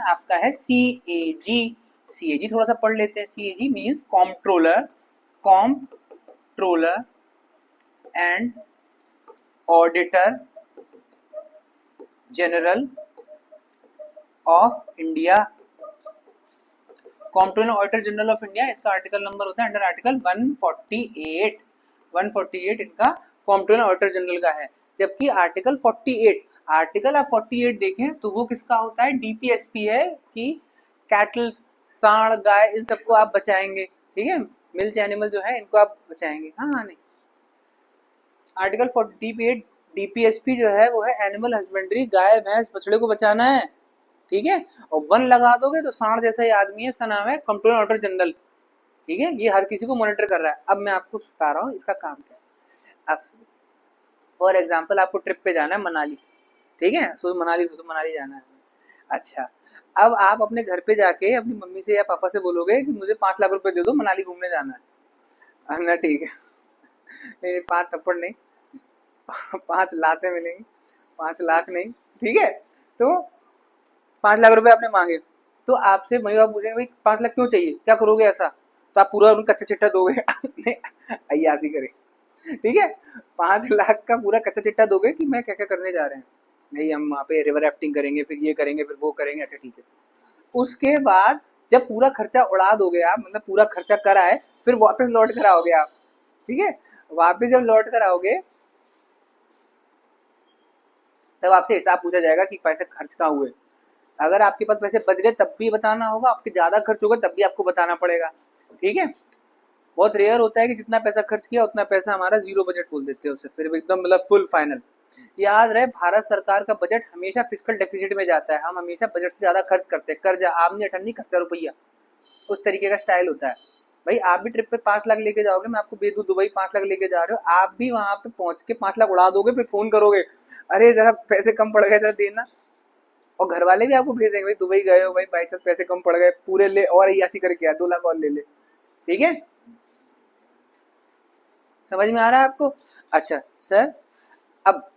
आपका है CAG। CAG थोड़ा सा पढ़ लेते हैं। CAG means comptroller, comptroller and auditor general of India. Comptroller auditor general of India, इसका आर्टिकल नंबर होता है अंडर आर्टिकल 148। 148 इनका कॉम्प्ट्रोलर ऑडिटर जनरल का है। जबकि आर्टिकल 48, आर्टिकल आप 48 देखें तो वो किसका होता है, DPSP है कि कैटल, सांड, गाय, इन सबको आप बचाएंगे, ठीक है, मिल्च एनिमल जो है इनको आप बचाएंगे। हाँ नहीं, आर्टिकल 48 DPSP जो है वो है एनिमल हस्बेंड्री, गाय भैंस बछड़े को बचाना है, ठीक है। और वन लगा दोगे तो सांड जैसा ही आदमी है, इसका नाम है कंट्रोलर ऑडिटर जनरल, ठीक है। ये हर किसी को मॉनिटर कर रहा है। अब मैं आपको बता रहा हूँ इसका काम क्या है। अब फॉर एग्जाम्पल आपको ट्रिप पे जाना है मनाली, ठीक है, सो मनाली जाना है। अच्छा, अब आप अपने घर पे जाके अपनी मम्मी से या पापा से बोलोगे कि मुझे 5 लाख रुपए दे दो, मनाली घूमने जाना है ना, ठीक है। नहीं, 5 थप्पड़ नहीं, 5 लातें मिलेंगी, 5 लाख नहीं, ठीक है। तो 5 लाख रुपए आपने मांगे, तो आपसे मम्मी पापा पूछेंगे भाई 5 लाख क्यों चाहिए, क्या करोगे ऐसा, तो आप पूरा कच्चा चिट्ठा दोगे नहीं, अय्यासी करे, ठीक है। 5 लाख का पूरा कच्चा चिट्ठा दोगे कि मैं क्या क्या करने जा रहे हैं, नहीं हम वहाँ पे रिवर राफ्टिंग करेंगे, फिर ये करेंगे, फिर वो करेंगे, अच्छा ठीक है। उसके बाद जब पूरा खर्चा उड़ा दोगे आप, मतलब पूरा खर्चा कराए, फिर वापस लौट कर आओगे आप, ठीक है। वापस जब लौट कर आओगे तब आपसे हिसाब पूछा जाएगा कि पैसे खर्च कहाँ हुए। अगर आपके पास पैसे बच गए तब भी बताना होगा, आपके ज्यादा खर्च होगा तब भी आपको बताना पड़ेगा, ठीक है। बहुत रेयर होता है कि जितना पैसा खर्च किया उतना पैसा हमारा जीरो बजट बोल देते हैं उसे, फिर एकदम मतलब फुल फाइनल। याद रहे, भारत सरकार का बजट हमेशा फिस्कल डेफिसिट में जाता है, हम हमेशा बजट से ज्यादा खर्च करते हैं, कर्जा आमनी अठन्नी खर्चा रुपया, उस तरीके का स्टाइल होता है। भाई आप भी ट्रिप पे 5 लाख लेके जाओगे, मैं आपको भेज दूं दुबई 5 लाख लेके जा रहे हो, आप भी वहां पे पहुंच के 5 लाख उड़ा दोगे, फिर फोन करोगे अरे जरा पैसे कम पड़ गए, जरा देना। और घर वाले भी आपको भेज देंगे, भाई दुबई गए हो भाई, बाई चांस पैसे कम पड़ गए, पूरे ले और ऐसी करके आ, 2 लाख और ले ले, ठीक है। समझ में आ रहा है आपको? अच्छा सर, अब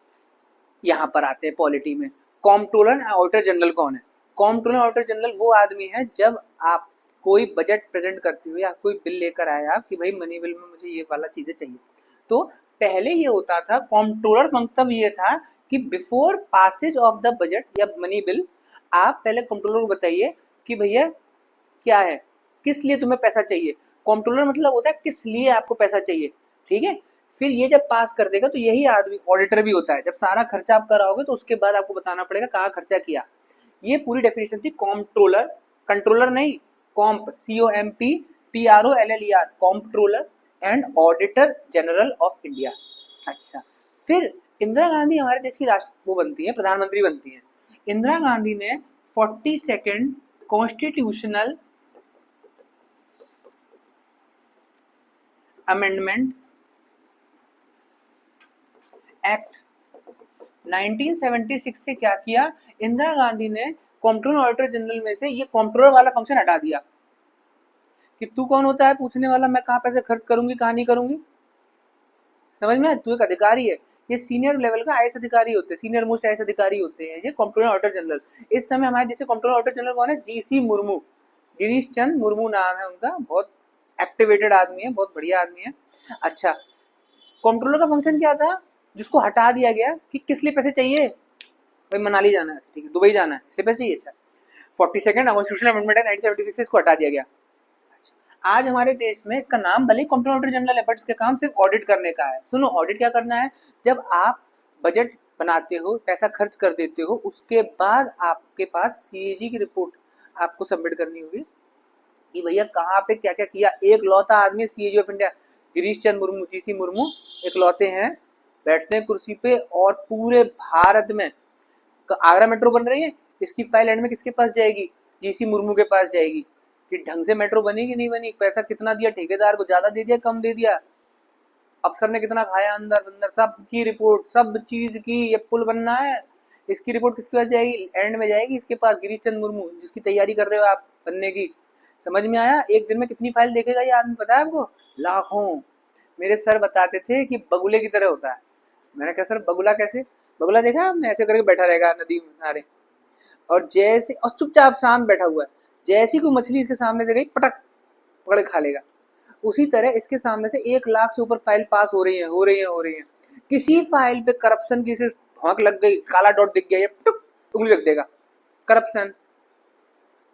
यहाँ पर आते हैं पॉलिटी में। कॉम्प्ट्रोलर ऑडिटर जनरल कौन है? कॉम्प्ट्रोलर ऑडिटर जनरल वो आदमी है जब आप कोई बजट प्रेजेंट करते हो या कोई बिल लेकर आए आप कि भाई मनी बिल में मुझे ये वाला चीजें चाहिए, तो पहले ये होता था, कॉम्प्ट्रोलर मतलब ये था कि before passage of the budget या मनी बिल, आप पहले कॉम्प्ट्रोलर को बताइए कि भैया क्या है, किस लिए तुम्हें पैसा चाहिए। कॉम्प्ट्रोलर मतलब होता है किस लिए आपको पैसा चाहिए, ठीक है। फिर ये जब पास कर देगा तो यही आदमी ऑडिटर भी होता है, जब सारा खर्चा आप कराओगे तो उसके बाद आपको बताना पड़ेगा कहाँ खर्चा किया। ये पूरी डेफिनेशन थी कॉम्प्ट्रोलर, कंट्रोलर नहीं, कॉम्प, COMPTROLLER, comptroller and auditor general of India. अच्छा, फिर इंदिरा गांधी हमारे देश की राष्ट्र वो बनती है, प्रधानमंत्री बनती है। इंदिरा गांधी ने 42nd कॉन्स्टिट्यूशनल अमेंडमेंट एक्ट 1976 से क्या किया, इंदिरा गांधी ने कॉम्प्ट्रोलर ऑडिटर जनरल में से ये कॉम्प्ट्रोलर वाला फंक्शन हटा दिया कि तू कौन होता है पूछने वाला, मैं कहाँ पैसे खर्च करूंगी कहाँ नहीं करूंगी, समझ में? तू एक अधिकारी है, ये सीनियर लेवल का आईएएस अधिकारी होते हैं, सीनियर मोस्ट आईएएस अधिकारी होते हैं ये कॉम्प्ट्रोलर ऑडिटर जनरल। इस समय हमारे जैसे कॉम्प्ट्रोलर ऑडिटर जनरल कौन है, GC मुर्मू, गिरीश चंद मुर्मू नाम है उनका, बहुत एक्टिवेटेड आदमी है, बहुत बढ़िया आदमी है। अच्छा, कॉम्प्ट्रोलर का फंक्शन क्या था, जिसको हटा दिया गया कि किस लिए पैसे चाहिए, भाई मनाली जाना है, ठीक है, दुबई जाना है, इसलिए पैसे चाहिए। अच्छा, 42nd कॉन्स्टिट्यूशनल अमेंडमेंट है 1976 से इसको हटा दिया गया। आज हमारे देश में इसका नाम भले कॉम्प्ट्रोलर ऑडिटर जनरल है, बट इसका काम सिर्फ ऑडिट करने का है। सुनो, ऑडिट क्या करना है, जब आप बजट बनाते हो, पैसा खर्च कर देते हो, उसके बाद आपके पास CAG की रिपोर्ट आपको सबमिट करनी होगी कि भैया कहाँ पे क्या क्या किया। एक लौता आदमी CAG of India, Girish Chand Murmu, GC Murmu, एक लौते हैं, बैठते हैं कुर्सी पे, और पूरे भारत में आगरा मेट्रो बन रही है, इसकी फाइल एंड में किसके पास जाएगी, GC मुर्मू के पास जाएगी कि ढंग से मेट्रो बनी कि नहीं बनी, पैसा कितना दिया ठेकेदार को, ज्यादा दे दिया कम दे दिया, अफसर ने कितना खाया अंदर अंदर, सब की रिपोर्ट, सब चीज की, ये पुल बनना है, इसकी रिपोर्ट किसके पास जाएगी, एंड में जाएगी इसके पास, गिरीश चंद मुर्मू, जिसकी तैयारी कर रहे हो आप बनने की। समझ में आया? एक दिन में कितनी फाइल देखेगा ये आदमी, पता है आपको? लाखों। मेरे सर बताते थे कि बगुले की तरह होता है। मैंने कहा सर बगुला कैसे? बगुला देखा आपने, ऐसे करके बैठा रहेगा नदी किनारे और जैसे और चुपचाप शांत बैठा हुआ है, जैसी कोई मछली इसके सामने से गई पटक पकड़ खा लेगा। उसी तरह इसके सामने से 1 लाख से ऊपर फाइल पास हो रही है। किसी फाइल पे करप्शन की से भौंक लग गई, काला डॉट दिख गया, ये टुक उंगली रख देगा, करप्शन,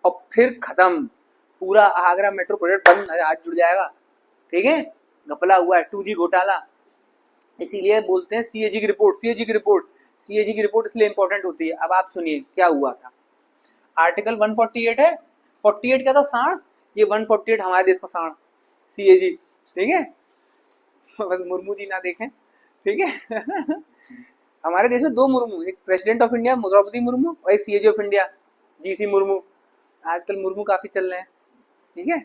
और फिर खत्म, पूरा आगरा मेट्रो प्रोजेक्ट बंद, आज जुड़ जाएगा। ठीक है, घपला हुआ है 2G घोटाला। इसीलिए बोलते हैं सीएजी की रिपोर्ट इसलिए इंपॉर्टेंट होती है। अब आप सुनिए क्या हुआ था। आर्टिकल 148 है, 48 क्या था, सांड, ये 148 हमारे देश का सांड सीएजी। ठीक है, बस मुर्मू जी ना देखें। ठीक है हमारे देश में 2 मुर्मू, एक president of India Droupadi Murmu और एक CAG of India GC Murmu. आजकल मुर्मू काफी चल रहे हैं। ठीक है,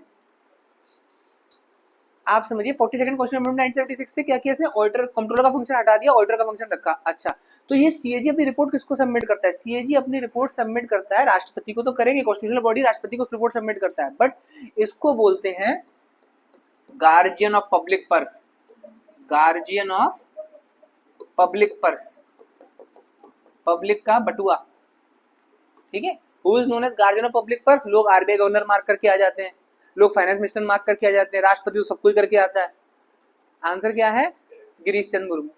आप समझिए 42nd क्वेश्चन अमेंडमेंट 1976 से क्या किया इसने, ऑडिटर कंट्रोलर का फंक्शन हटा दिया, ऑडिटर का फंक्शन रखा। अच्छा, तो ये सीएजी अपनी रिपोर्ट किसको सबमिट करता है? सीएजी अपनी रिपोर्ट सबमिट करता है राष्ट्रपति को, तो करेंगे, कॉन्स्टिट्यूशनल बॉडी राष्ट्रपति को रिपोर्ट सबमिट करता है, बट इसको बोलते हैं guardian of public purse, guardian of public purse, public का बटुआ। ठीक है, who is known as guardian of public purse? लोग आरबीआई गवर्नर मार्क करके आ जाते हैं, लोग फाइनेंस मिनिस्टर मार्क करके आ जाते हैं, राष्ट्रपति तो सब कुछ करके आता है। आंसर क्या है? गिरीश चंद्र मुर्मू।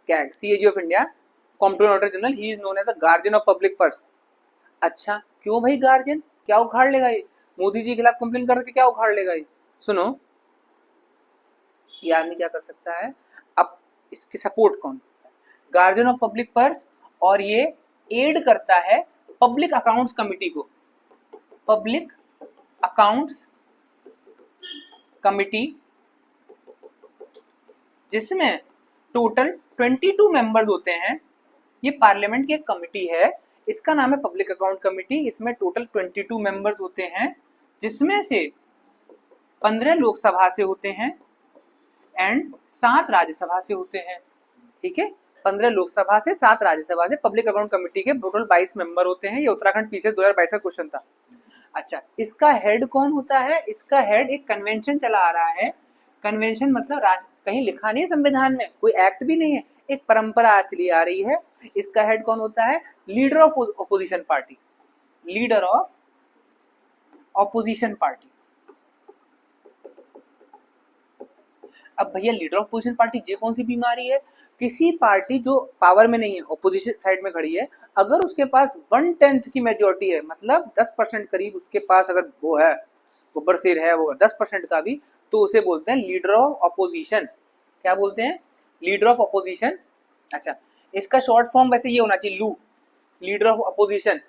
क्या, CAG of India, comptroller auditor general, he is known as the guardian of public purse. अच्छा, क्यों भाई गार्जियन, क्या उखाड़ लेगा ये? मोदी जी के खिलाफ कंप्लेन करके क्या उखाड़ लेगा ये? सुनो, ये आदमी क्या कर सकता है, अब इसकी सपोर्ट कौन, गार्जियन ऑफ पब्लिक पर्स, और ये एड करता है पब्लिक अकाउंट्स कमिटी को, पब्लिक अकाउंट्स कमिटी, जिसमें टोटल 22 मेंबर्स होते हैं। ये पार्लियामेंट की एक कमिटी है, इसका नाम है पब्लिक अकाउंट कमिटी। इसमें टोटल 22 मेंबर्स होते हैं, जिसमें से 15 लोकसभा से होते हैं एंड 7 राज्यसभा से होते हैं। ठीक है, 15 लोकसभा से, 7 राज्यसभा से। पब्लिक अकाउंट कमिटी के टोटल 22 मेंबर होते हैं। ये उत्तराखंड पीछे 2022 का क्वेश्चन था। अच्छा, इसका हेड कौन होता है? इसका हेड एक कन्वेंशन चला आ रहा है। कन्वेंशन मतलब कहीं लिखा नहीं है संविधान में, कोई एक्ट भी नहीं है, एक परंपरा चली आ रही है। इसका हेड कौन होता है? Leader of opposition party, leader of opposition party. अब भैया लीडर ऑफ ऑपोजिशन पार्टी ये कौन सी बीमारी है? किसी पार्टी जो पावर में नहीं है, ऑपोजिशन साइड में खड़ी है, अगर उसके पास 1/10 की मेजोरिटी है, मतलब 10% करीब उसके पास अगर वो है, गब्बर सिर है वो 10% का भी, तो उसे बोलते हैं लीडर ऑफ ऑपोजिशन। क्या बोलते हैं? Leader of opposition. अच्छा, इसका शॉर्ट फॉर्म वैसे ये होना चाहिए लू, लीडर ऑफ ऑपोजिशन,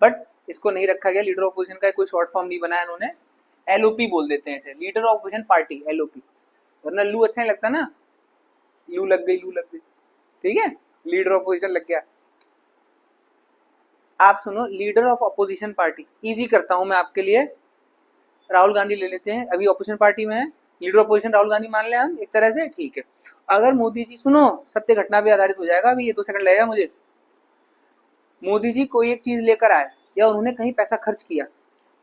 बट इसको नहीं रखा गया, लीडर ऑफ ऑपोजिशन का कोई शॉर्ट फॉर्म नहीं बनाया इन्होंने, एलओपी बोल देते हैं इसे, leader of opposition party, LOP. वरना लू अच्छा नहीं लगता ना, लू लग गई, लू लग गई। ठीक है, लीडर ऑफ ऑपोजिशन लग गया। आप सुनो, leader of opposition party, easy करता हूं मैं आपके लिए। राहुल गांधी ले लेते हैं, अभी ऑपोजिशन पार्टी में है, leader of opposition Rahul Gandhi मान लें हम एक तरह से। ठीक है, अगर मोदी जी, सुनो सत्य घटना पे आधारित हो जाएगा, अभी ये 2 सेकंड लगेगा मुझे। मोदी जी कोई एक चीज लेकर आए या उन्होंने कहीं पैसा खर्च किया,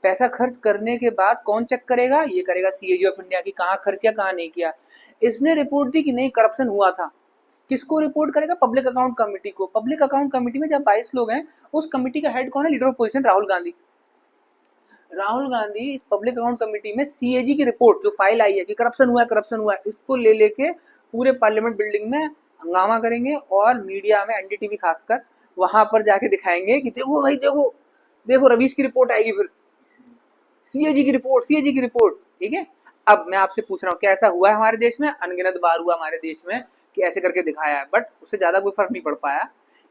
पैसा खर्च करने के बाद कौन चेक करेगा? ये करेगा सीएजी ऑफ इंडिया की, कहाँ खर्च किया कहाँ नहीं किया। इसने रिपोर्ट दी कि नहीं करप्शन हुआ था, किसको रिपोर्ट करेगा? पब्लिक अकाउंट कमेटी को। पब्लिक अकाउंट कमेटी में जब 22 लोग हैं, उस कमेटी का हेड कौन है? Leader of opposition Rahul Gandhi. Rahul Gandhi इस पब्लिक अकाउंट कमेटी में सीएजी की रिपोर्ट जो फाइल आई है कि करप्शन हुआ है, इसको ले लेके पूरे पार्लियामेंट बिल्डिंग में हंगामा करेंगे और मीडिया में, एनडीटीवी खासकर, वहां पर जाके दिखाएंगे कि देखो भाई, देखो देखो रवीश की रिपोर्ट आएगी, फिर सीएजी की रिपोर्ट, सीएजी की रिपोर्ट। ठीक है, अब मैं आपसे पूछ रहा हूँ, क्या ऐसा हुआ है हमारे देश में? अनगिनत बार हुआ हमारे देश में कि ऐसे करके दिखाया है, बट उससे ज्यादा कोई फर्क नहीं पड़ पाया।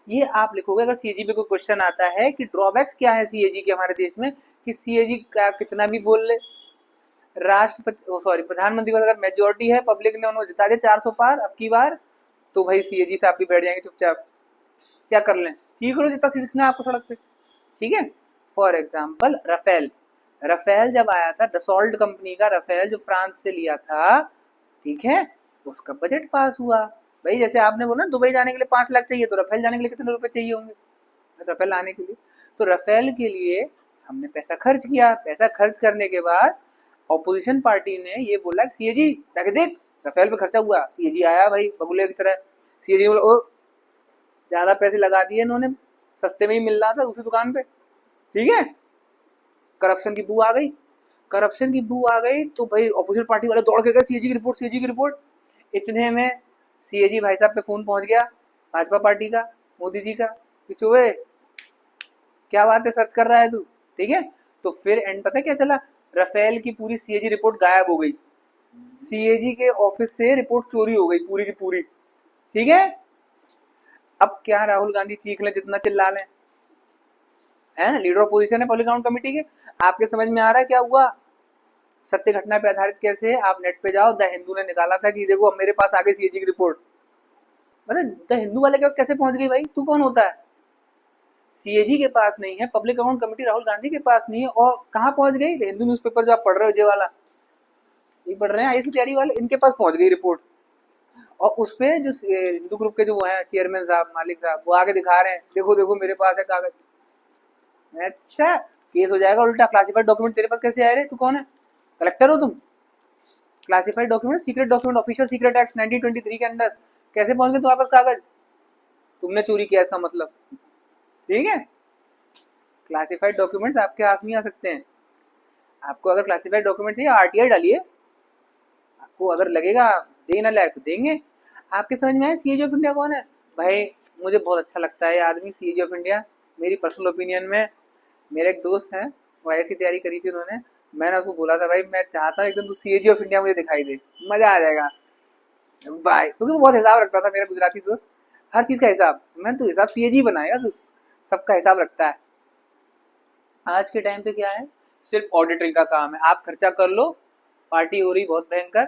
ये आप लिखोगे अगर सीएजी पे कोई क्वेश्चन आता है कि ड्रॉबैक्स क्या है सीएजी के हमारे देश में, कि सीएजी का कितना भी बोल ले, प्रधानमंत्री पर अगर मेजोरिटी है, पब्लिक ने उन्होंने जिता दिया 400 पार अब की बार, तो भाई सीएजी साहब भी बैठ जाएंगे चुपचाप, क्या कर लें, चीख लो जितना सीखना आपको सड़क पे। ठीक है, फॉर एग्जाम्पल रफेल, रफेल जब आया था, डसॉल्ट कंपनी का रफेल जो फ्रांस से लिया था, ठीक है, उसका बजट पास हुआ। भाई जैसे आपने बोला दुबई जाने के लिए 5 लाख चाहिए, तो रफेल जाने के लिए कितने रुपए चाहिए होंगे रफेल लाने के लिए? तो रफेल के लिए हमने पैसा खर्च किया, पैसा खर्च करने के बाद ऑपोजिशन पार्टी ने ये बोला कि सीएजी जाके देख रफेल पे खर्चा हुआ। सीएजी आया भाई बगुले की तरह, सीएजी बोला ओ ज्यादा पैसे लगा दिए इन्होंने, सस्ते में ही मिल रहा था दूसरी दुकान पे, ठीक है। करप्शन की बू आ गई, करप्शन की बू आ गई तो भाई अपोजिट पार्टी वाले दौड़ के गए सीएजी की रिपोर्ट, सीएजी की रिपोर्ट। इतने में सीएजी भाई साहब पे फोन पहुंच गया भाजपा पार्टी का, मोदी जी का, कि चुए क्या बात है, सर्च कर रहा है तू, ठीक है। तो फिर एंड पता है क्या चला, राफेल की पूरी सीएजी रिपोर्ट गायब हो गई, सीएजी के ऑफिस से रिपोर्ट चोरी हो गई पूरी की पूरी, ठीक है। अब क्या राहुल गांधी चीख लें जितना चिल्ला लें, है ना, लीडर ऑपोजिशन है पब्लिक अकाउंट कमेटी के। आपके समझ में आ रहा है क्या हुआ, सत्य घटना पे आधारित कैसे, आप नेट पे जाओ, द हिंदू ने निकाला था कि देखो अब मेरे पास आ गई सीएजी की रिपोर्ट। मतलब द हिंदू वाले के पास कैसे पहुंच गई भाई, तू कौन होता है, सीएजी के पास नहीं है, public account committee Rahul Gandhi के पास नहीं है, और कहाँ पहुंच गई, द हिंदू न्यूज़पेपर जो आप पढ़ रहे हो, जे वाला ये पढ़ रहे हैं आईएएस की तैयारी वाले, इनके पास पहुंच गई रिपोर्ट। और उस पे जो हिंदू ग्रुप के जो वो हैं चेयरमैन साहब, मालिक साहब, वो आगे दिखा रहे हैं, देखो देखो मेरे पास है कागज। अच्छा, केस हो जाएगा उल्टा, क्लासिफाइड डॉक्यूमेंट तेरे पास कैसे आए रे, तू कौन है, कलेक्टर हो तुम, classified document, secret document, official secret act 1923 के अंदर कैसे पहुंच गए तुम्हारे पास कागज, तुमने चोरी किया इसका मतलब, ठीक है। क्लासिफाइड डॉक्यूमेंट्स आपके पास नहीं आ सकते हैं। आपको अगर क्लासिफाइड डॉक्यूमेंट चाहिए आरटीआई डालिए, आपको अगर लगेगा दे ना लायक तो देंगे। आपके समझ में आया सीएजी ऑफ इंडिया कौन है भाई, मुझे बहुत अच्छा लगता है ये आदमी सीएजी ऑफ इंडिया, मेरी पर्सनल ओपिनियन में। मेरे एक दोस्त है, वो ऐसी तैयारी करी थी उन्होंने, मैंने उसको बोला था भाई मैं चाहता हूँ एकदम तू सीएजी ऑफ इंडिया मुझे दिखाई दे, मजा आ जाएगा भाई, क्योंकि वो बहुत हिसाब रखता था मेरा गुजराती दोस्त, हर चीज का हिसाब, मैं तू हिसाब सीएजी बनाएगा तू, सबका हिसाब रखता है। आज के टाइम पे क्या है, सिर्फ ऑडिटिंग का काम है, आप खर्चा कर लो, पार्टी हो रही बहुत भयंकर,